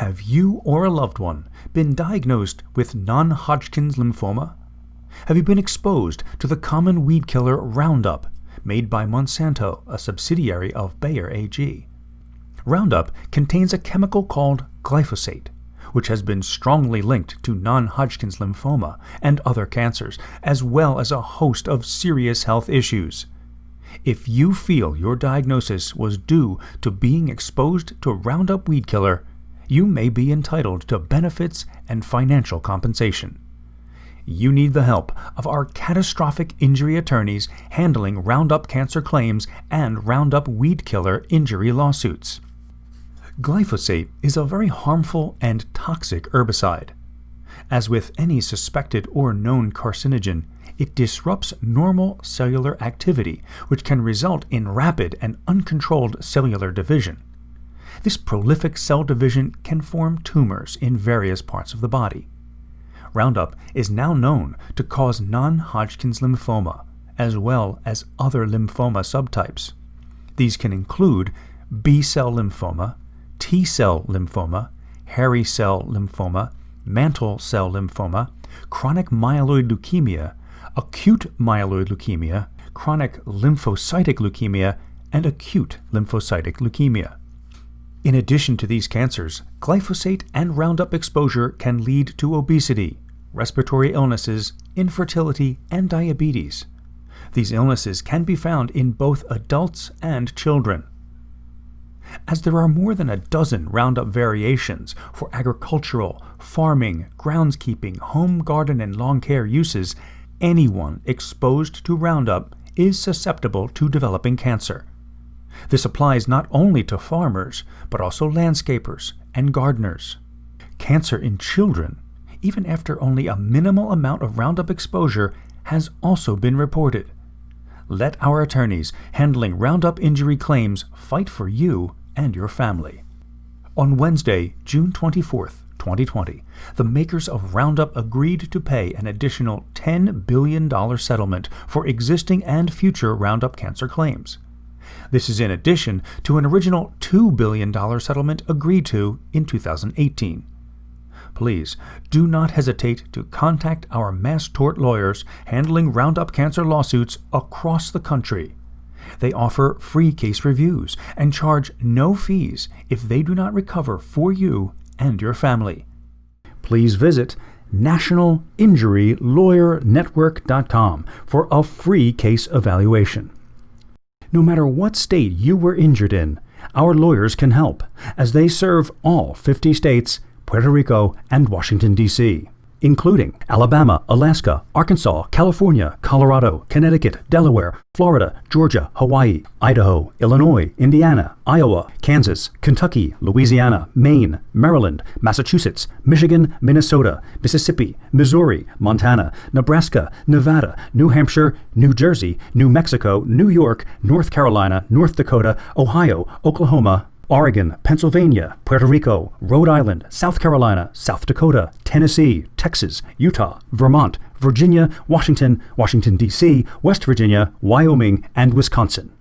Have you or a loved one been diagnosed with non-Hodgkin's lymphoma? Have you been exposed to the common weed killer Roundup, made by Monsanto, a subsidiary of Bayer AG? Roundup contains a chemical called glyphosate, which has been strongly linked to non-Hodgkin's lymphoma and other cancers, as well as a host of serious health issues. If you feel your diagnosis was due to being exposed to Roundup weed killer, you may be entitled to benefits and financial compensation. You need the help of our catastrophic injury attorneys handling Roundup cancer claims and Roundup weed killer injury lawsuits. Glyphosate is a very harmful and toxic herbicide. As with any suspected or known carcinogen, it disrupts normal cellular activity, which can result in rapid and uncontrolled cellular division. This prolific cell division can form tumors in various parts of the body. Roundup is now known to cause non-Hodgkin's lymphoma, as well as other lymphoma subtypes. These can include B-cell lymphoma, T-cell lymphoma, hairy cell lymphoma, mantle cell lymphoma, chronic myeloid leukemia, acute myeloid leukemia, chronic lymphocytic leukemia, and acute lymphocytic leukemia. In addition to these cancers, glyphosate and Roundup exposure can lead to obesity, respiratory illnesses, infertility, and diabetes. These illnesses can be found in both adults and children. As there are more than a dozen Roundup variations for agricultural, farming, groundskeeping, home garden, and lawn care uses, anyone exposed to Roundup is susceptible to developing cancer. This applies not only to farmers, but also landscapers and gardeners. Cancer in children, even after only a minimal amount of Roundup exposure, has also been reported. Let our attorneys handling Roundup injury claims fight for you and your family. On Wednesday, June 24th, 2020, the makers of Roundup agreed to pay an additional $10 billion settlement for existing and future Roundup cancer claims. This is in addition to an original $2 billion settlement agreed to in 2018. Please do not hesitate to contact our mass tort lawyers handling Roundup cancer lawsuits across the country. They offer free case reviews and charge no fees if they do not recover for you and your family. Please visit nationalinjurylawyernetwork.com for a free case evaluation. No matter what state you were injured in, our lawyers can help, as they serve all 50 states, Puerto Rico, and Washington, D.C., including Alabama, Alaska, Arkansas, California, Colorado, Connecticut, Delaware, Florida, Georgia, Hawaii, Idaho, Illinois, Indiana, Iowa, Kansas, Kentucky, Louisiana, Maine, Maryland, Massachusetts, Michigan, Minnesota, Mississippi, Missouri, Montana, Nebraska, Nevada, New Hampshire, New Jersey, New Mexico, New York, North Carolina, North Dakota, Ohio, Oklahoma, Oregon, Pennsylvania, Puerto Rico, Rhode Island, South Carolina, South Dakota, Tennessee, Texas, Utah, Vermont, Virginia, Washington, D.C., West Virginia, Wyoming, and Wisconsin.